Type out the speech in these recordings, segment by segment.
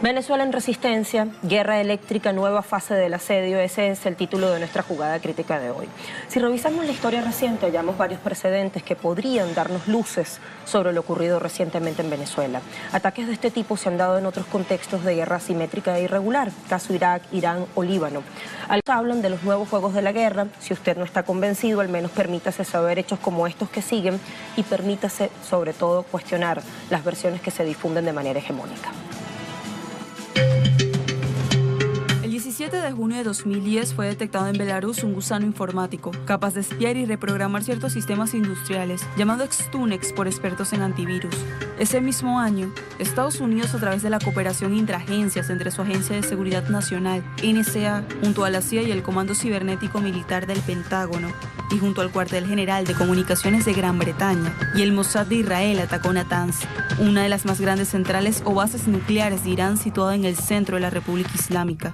Venezuela en resistencia, guerra eléctrica, nueva fase del asedio, ese es el título de nuestra jugada crítica de hoy. Si revisamos la historia reciente, hallamos varios precedentes que podrían darnos luces sobre lo ocurrido recientemente en Venezuela. Ataques de este tipo se han dado en otros contextos de guerra asimétrica e irregular, caso Irak, Irán o Líbano. Algunos hablan de los nuevos juegos de la guerra. Si usted no está convencido, al menos permítase saber hechos como estos que siguen y permítase, sobre todo, cuestionar las versiones que se difunden de manera hegemónica. El 17 de junio de 2010 fue detectado en Belarus un gusano informático capaz de espiar y reprogramar ciertos sistemas industriales, llamado Stunex por expertos en antivirus. Ese mismo año, Estados Unidos, a través de la cooperación intraagencias entre su Agencia de Seguridad Nacional, NSA, junto a la CIA y el Comando Cibernético Militar del Pentágono, y junto al Cuartel General de Comunicaciones de Gran Bretaña y el Mossad de Israel, atacó Natanz, una de las más grandes centrales o bases nucleares de Irán situada en el centro de la República Islámica.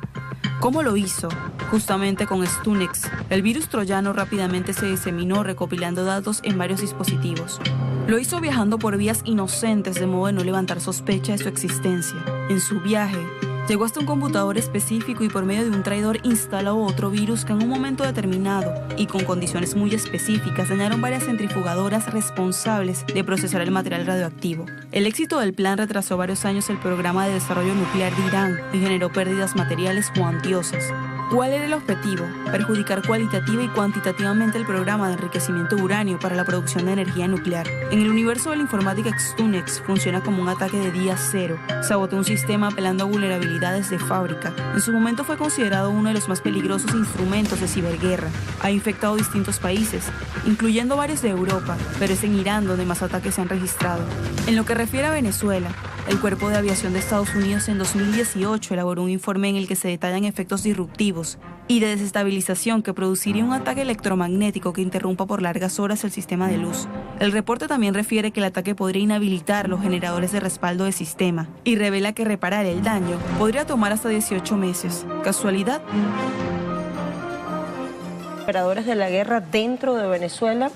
¿Cómo lo hizo? Justamente con Stunex. El virus troyano rápidamente se diseminó recopilando datos en varios dispositivos. Lo hizo viajando por vías inocentes de modo de no levantar sospecha de su existencia. En su viaje, llegó hasta un computador específico y por medio de un traidor instaló otro virus que en un momento determinado y con condiciones muy específicas dañaron varias centrifugadoras responsables de procesar el material radioactivo. El éxito del plan retrasó varios años el programa de desarrollo nuclear de Irán y generó pérdidas materiales cuantiosas. ¿Cuál era el objetivo? Perjudicar cualitativa y cuantitativamente el programa de enriquecimiento de uranio para la producción de energía nuclear. En el universo de la informática, Stunex funciona como un ataque de día cero. Saboteó un sistema apelando a vulnerabilidades de fábrica. En su momento fue considerado uno de los más peligrosos instrumentos de ciberguerra. Ha infectado distintos países, incluyendo varios de Europa, pero es en Irán donde más ataques se han registrado. En lo que refiere a Venezuela, el Cuerpo de Aviación de Estados Unidos en 2018 elaboró un informe en el que se detallan efectos disruptivos y de desestabilización que produciría un ataque electromagnético que interrumpa por largas horas el sistema de luz. El reporte también refiere que el ataque podría inhabilitar los generadores de respaldo del sistema y revela que reparar el daño podría tomar hasta 18 meses. ¿Casualidad? Operadores de la guerra dentro de Venezuela,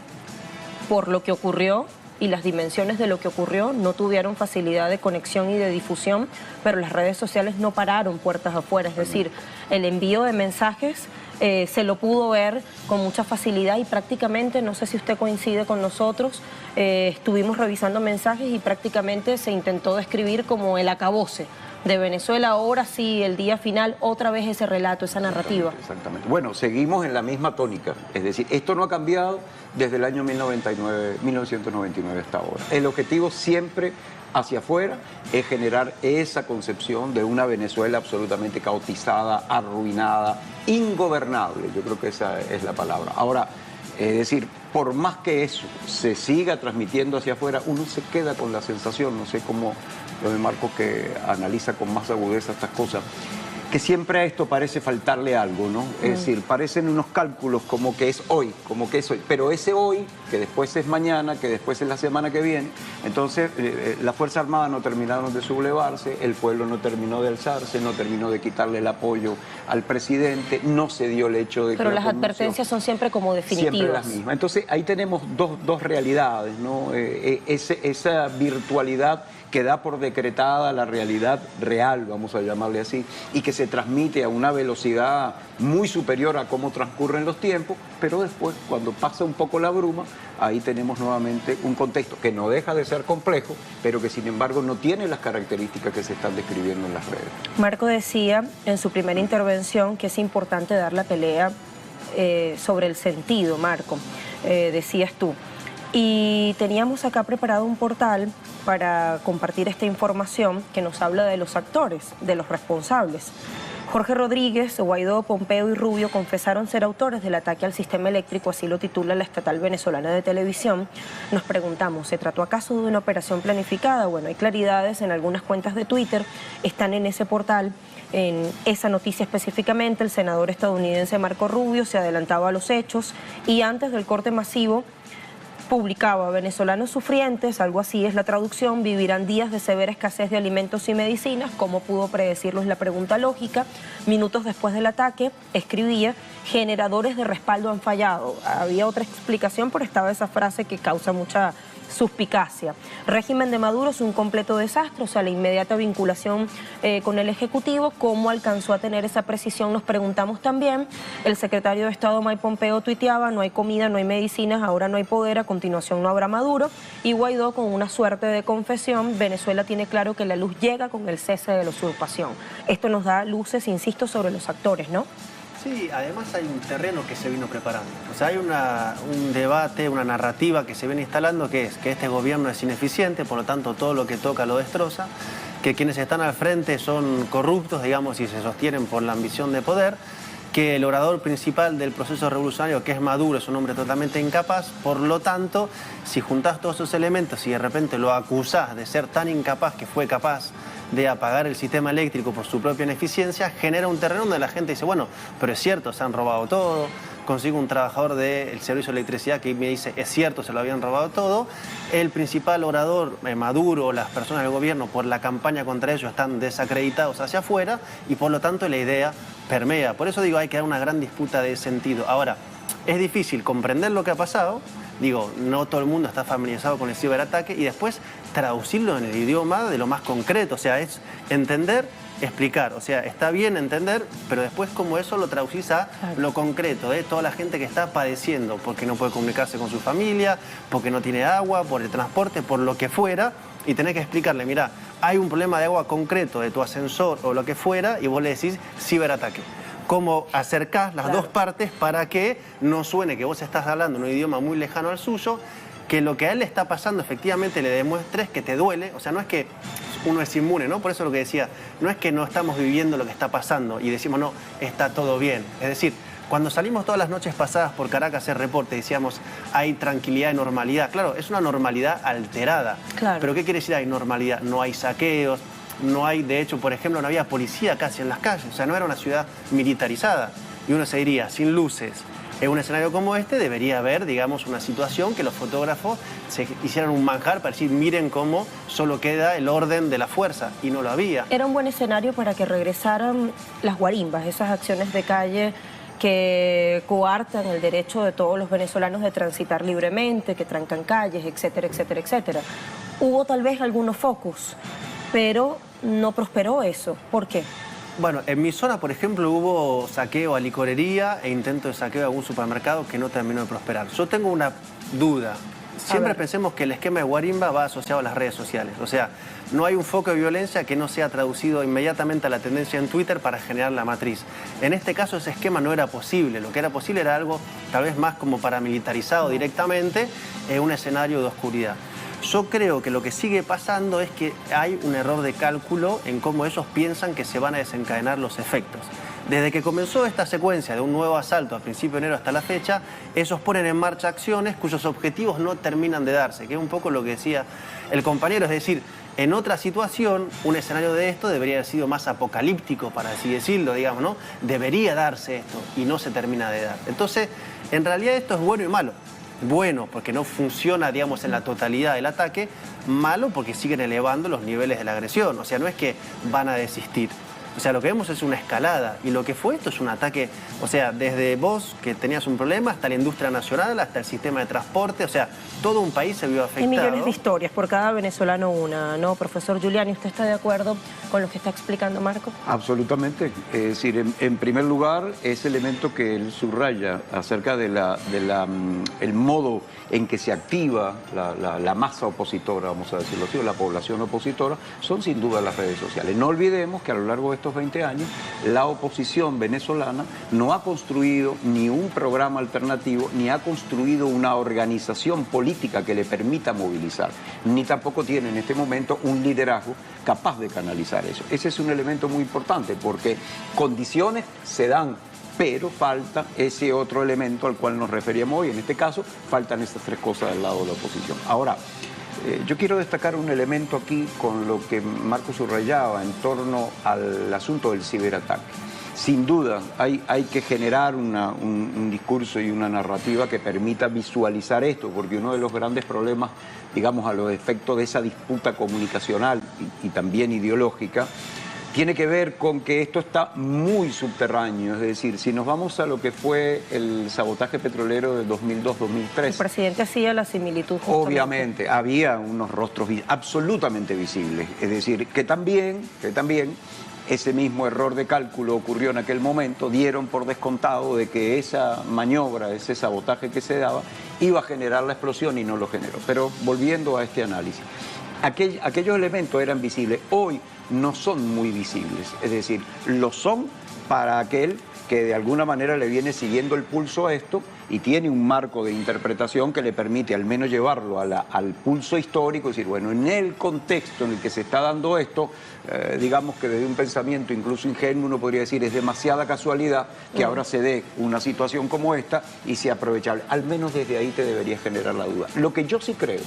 por lo que ocurrió y las dimensiones de lo que ocurrió, no tuvieron facilidad de conexión y de difusión, pero las redes sociales no pararon puertas afuera, es decir, el envío de mensajes se lo pudo ver con mucha facilidad y prácticamente, no sé si usted coincide con nosotros, estuvimos revisando mensajes y prácticamente se intentó describir como el acabose de Venezuela. Ahora sí, el día final, otra vez ese relato, esa narrativa. Exactamente. Bueno, seguimos en la misma tónica, es decir, esto no ha cambiado desde el año 1999 hasta ahora. El objetivo siempre hacia afuera es generar esa concepción de una Venezuela absolutamente caotizada, arruinada, ingobernable. Yo creo que esa es la palabra. Ahora, es decir, por más que eso se siga transmitiendo hacia afuera, uno se queda con la sensación, no sé cómo lo de Marcos que analiza con más agudeza estas cosas, que siempre a esto parece faltarle algo, ¿no? Es decir, parecen unos cálculos como que es hoy, pero ese hoy, que después es mañana, que después es la semana que viene, entonces las Fuerzas Armadas no terminaron de sublevarse, el pueblo no terminó de alzarse, no terminó de quitarle el apoyo al presidente, no se dio el hecho de que... Pero las advertencias son siempre como definitivas. Siempre las mismas. Entonces ahí tenemos dos realidades, ¿no? Esa virtualidad que da por decretada la realidad real, vamos a llamarle así, y que se transmite a una velocidad muy superior a cómo transcurren los tiempos, pero después, cuando pasa un poco la bruma, ahí tenemos nuevamente un contexto que no deja de ser complejo, pero que sin embargo no tiene las características que se están describiendo en las redes. Marco decía en su primera intervención que es importante dar la pelea sobre el sentido, Marco, decías tú. Y teníamos acá preparado un portal para compartir esta información que nos habla de los actores, de los responsables. Jorge Rodríguez, Guaidó, Pompeo y Rubio confesaron ser autores del ataque al sistema eléctrico, así lo titula la estatal venezolana de televisión. Nos preguntamos, ¿se trató acaso de una operación planificada? Bueno, hay claridades en algunas cuentas de Twitter, están en ese portal. En esa noticia específicamente, el senador estadounidense Marco Rubio se adelantaba a los hechos y antes del corte masivo publicaba: venezolanos sufrientes, algo así es la traducción, vivirán días de severa escasez de alimentos y medicinas. ¿Cómo pudo predecirlo? Es la pregunta lógica. Minutos después del ataque, escribía: generadores de respaldo han fallado. Había otra explicación, pero estaba esa frase que causa mucha suspicacia. Régimen de Maduro es un completo desastre, o sea, la inmediata vinculación con el Ejecutivo. ¿Cómo alcanzó a tener esa precisión? Nos preguntamos también. El secretario de Estado Mike Pompeo tuiteaba: no hay comida, no hay medicinas, ahora no hay poder, a continuación no habrá Maduro. Y Guaidó con una suerte de confesión: Venezuela tiene claro que la luz llega con el cese de la usurpación. Esto nos da luces, insisto, sobre los actores, ¿no? Sí, además hay un terreno que se vino preparando. O sea, hay un debate, una narrativa que se viene instalando, que es que este gobierno es ineficiente, por lo tanto todo lo que toca lo destroza, que quienes están al frente son corruptos, digamos, y se sostienen por la ambición de poder, que el orador principal del proceso revolucionario, que es Maduro, es un hombre totalmente incapaz. Por lo tanto, si juntás todos esos elementos y de repente lo acusás de ser tan incapaz que fue capaz de apagar el sistema eléctrico por su propia ineficiencia, genera un terreno donde la gente dice: bueno, pero es cierto, se han robado todo. Consigo un trabajador del servicio de electricidad que me dice: es cierto, se lo habían robado todo. El principal orador, Maduro, las personas del gobierno, por la campaña contra ellos, están desacreditados hacia afuera, y por lo tanto la idea permea. Por eso digo, hay que dar una gran disputa de sentido. Ahora, es difícil comprender lo que ha pasado. Digo, no todo el mundo está familiarizado con el ciberataque, y después traducirlo en el idioma de lo más concreto. O sea, es entender, explicar. O sea, está bien entender, pero después como eso lo traducís a lo concreto, de toda la gente que está padeciendo porque no puede comunicarse con su familia, porque no tiene agua, por el transporte, por lo que fuera, y tenés que explicarle: mira, hay un problema de agua concreto de tu ascensor o lo que fuera, y vos le decís ciberataque. Cómo acercás las dos partes para que no suene que vos estás hablando en un idioma muy lejano al suyo, que lo que a él le está pasando efectivamente le demuestres que te duele. O sea, no es que uno es inmune, ¿no? Por eso lo que decía, no es que no estamos viviendo lo que está pasando y decimos: no, está todo bien. Es decir, cuando salimos todas las noches pasadas por Caracas a hacer reporte, decíamos: hay tranquilidad y normalidad. Claro, es una normalidad alterada. Claro. Pero ¿qué quiere decir hay normalidad? No hay saqueos. No hay, de hecho, por ejemplo, no había policía casi en las calles. O sea, no era una ciudad militarizada. Y uno se diría, sin luces, en un escenario como este debería haber, digamos, una situación que los fotógrafos se hicieran un manjar para decir: miren cómo solo queda el orden de la fuerza. Y no lo había. Era un buen escenario para que regresaran las guarimbas, esas acciones de calle que coartan el derecho de todos los venezolanos de transitar libremente, que trancan calles, etcétera, etcétera, etcétera. Hubo tal vez algunos focus, pero no prosperó eso. ¿Por qué? Bueno, en mi zona, por ejemplo, hubo saqueo a licorería e intento de saqueo a algún supermercado que no terminó de prosperar. Yo tengo una duda. Siempre pensemos que el esquema de guarimba va asociado a las redes sociales. O sea, no hay un foco de violencia que no sea traducido inmediatamente a la tendencia en Twitter para generar la matriz. En este caso ese esquema no era posible. Lo que era posible era algo tal vez más como paramilitarizado directamente en un escenario de oscuridad. Yo creo que lo que sigue pasando es que hay un error de cálculo en cómo ellos piensan que se van a desencadenar los efectos. Desde que comenzó esta secuencia de un nuevo asalto a principio de enero hasta la fecha, ellos ponen en marcha acciones cuyos objetivos no terminan de darse, que es un poco lo que decía el compañero. Es decir, en otra situación, un escenario de esto debería haber sido más apocalíptico, para así decirlo, digamos, ¿no? Debería darse esto y no se termina de dar. Entonces, en realidad esto es bueno y malo. Bueno, porque no funciona, digamos, en la totalidad del ataque. Malo, porque siguen elevando los niveles de la agresión. O sea, no es que van a desistir. O sea, lo que vemos es una escalada. Y lo que fue esto es un ataque, o sea, desde vos que tenías un problema hasta la industria nacional, hasta el sistema de transporte. O sea, todo un país se vio afectado. Hay millones de historias, por cada venezolano una, ¿no? Profesor Giuliani, ¿usted está de acuerdo con lo que está explicando Marco? Absolutamente. Es decir, en primer lugar, ese elemento que él subraya acerca de el modo en que se activa la masa opositora, vamos a decirlo así, o la población opositora, son sin duda las redes sociales. No olvidemos que a lo largo de estos 20 años, la oposición venezolana no ha construido ni un programa alternativo, ni ha construido una organización política que le permita movilizar, ni tampoco tiene en este momento un liderazgo capaz de canalizar eso. Ese es un elemento muy importante, porque condiciones se dan, pero falta ese otro elemento al cual nos referíamos hoy. En este caso, faltan estas tres cosas del lado de la oposición. Ahora, yo quiero destacar un elemento aquí con lo que Marco subrayaba en torno al asunto del ciberataque. Sin duda, hay que generar un discurso y una narrativa que permita visualizar esto, porque uno de los grandes problemas, digamos, a los efectos de esa disputa comunicacional y también ideológica, tiene que ver con que esto está muy subterráneo, es decir, si nos vamos a lo que fue el sabotaje petrolero de 2002-2003. El presidente hacía la similitud justamente. Obviamente, había unos rostros absolutamente visibles, es decir, que también ese mismo error de cálculo ocurrió en aquel momento, dieron por descontado de que esa maniobra, ese sabotaje que se daba, iba a generar la explosión y no lo generó. Pero volviendo a este análisis, aquellos elementos eran visibles, hoy no son muy visibles, es decir, lo son para aquel que de alguna manera le viene siguiendo el pulso a esto y tiene un marco de interpretación que le permite al menos llevarlo al pulso histórico, es decir, bueno, en el contexto en el que se está dando esto, digamos que desde un pensamiento incluso ingenuo uno podría decir es demasiada casualidad que ahora se dé una situación como esta y sea aprovechable. Al menos desde ahí te debería generar la duda. Lo que yo sí creo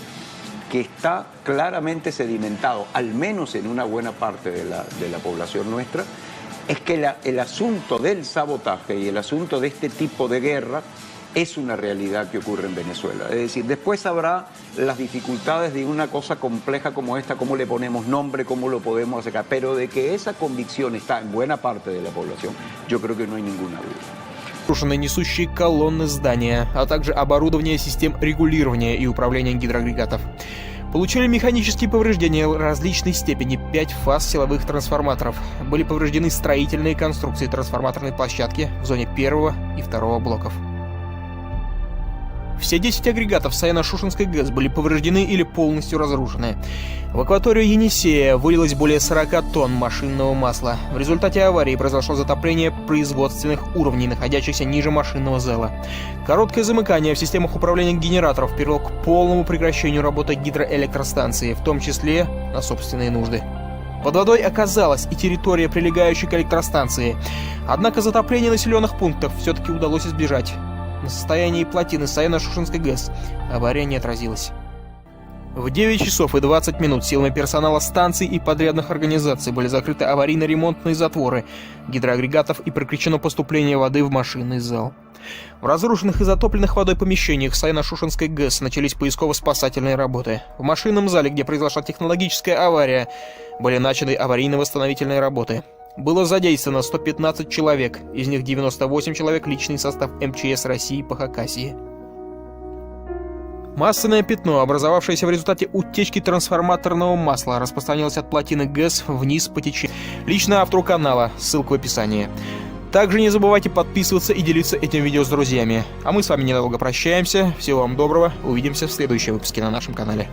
que está claramente sedimentado, al menos en una buena parte de la población nuestra, es que el asunto del sabotaje y el asunto de este tipo de guerra es una realidad que ocurre en Venezuela. Es decir, después habrá las dificultades de una cosa compleja como esta, cómo le ponemos nombre, cómo lo podemos sacar, pero de que esa convicción está en buena parte de la población, yo creo que no hay ninguna duda. Разрушены несущие колонны здания, а также оборудование систем регулирования и управления гидроагрегатов. Получили механические повреждения различной степени 5 фаз силовых трансформаторов. Были повреждены строительные конструкции трансформаторной площадки в зоне 1 и 2 блоков. Все 10 агрегатов Саяно-Шушенской ГЭС были повреждены или полностью разрушены. В акваторию Енисея вылилось более 40 тонн машинного масла. В результате аварии произошло затопление производственных уровней, находящихся ниже машинного зала. Короткое замыкание в системах управления генераторов привело к полному прекращению работы гидроэлектростанции, в том числе на собственные нужды. Под водой оказалась и территория, прилегающая к электростанции. Однако затопление населенных пунктов все-таки удалось избежать. На состоянии плотины Саяно-Шушенской ГЭС авария не отразилась. В 9 часов и 20 минут силами персонала станций и подрядных организаций были закрыты аварийно-ремонтные затворы гидроагрегатов и прекращено поступление воды в машинный зал. В разрушенных и затопленных водой помещениях Саяно-Шушенской ГЭС начались поисково-спасательные работы. В машинном зале, где произошла технологическая авария, были начаты аварийно-восстановительные работы. Было задействовано 115 человек, из них 98 человек личный состав МЧС России по Хакасии. Масляное пятно, образовавшееся в результате утечки трансформаторного масла, распространилось от плотины ГЭС вниз по течению. Лично автору канала, ссылка в описании. Также не забывайте подписываться и делиться этим видео с друзьями. А мы с вами ненадолго прощаемся. Всего вам доброго, увидимся в следующем выпуске на нашем канале.